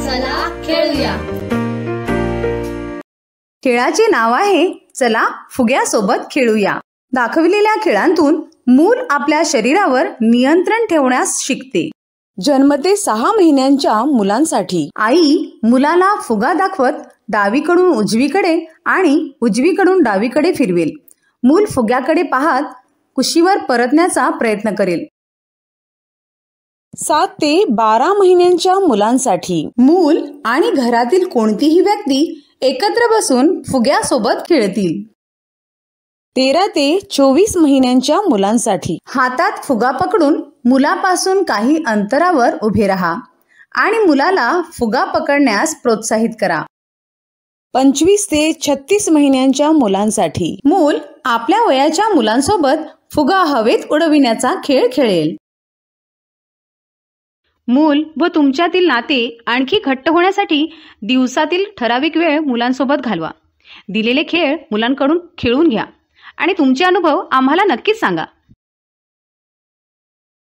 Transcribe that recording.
चला खेळूया. खेळाचे नाव आहे चला फुग्यासोबत खेळूया. दाखविलेल्या खेळांतून मूल आपल्या शरीरावर नियंत्रण ठेवण्यास शिकते. जन्म ते 6 महिन्यांच्या मुलांसाठी आई मुलाला फुगा दाखवत डावीकडून उजवीकडे आणि उजवीकडून डावीकडे फिरवेल. मूल फुग्याकडे पाहत कुशीवर परतण्याचा प्रयत्न करेल. 7 ते 12 महिन्यांच्या मुलांसाठी मूल आणि घरातील कोणतीही व्यक्ती एकत्र बसून फुग्यासोबत खेळतील. 13 ते 24 महिन्यांच्या मुलांसाठी हातात फुगा पकडून मुलापासून काही अंतरावर उभे राहा आणि मुलाला फुगा पकडण्यास प्रोत्साहित करा. 25 ते 36 महिन्यांच्या मुलांसाठी मूल आपल्या वयाच्या मुलांसोबत फुगा हवेत उडविण्याचा खेळ खेळेल. मूल व तुमच्यातील नाते आणखी घट्ट होण्यासाठी दिवसातील ठराविक वेळ मुलांसोबत घालवा. दिलेले खेळ मुलांकडून खेळून घ्या आणि तुमचे अनुभव आम्हाला नक्कीच सांगा.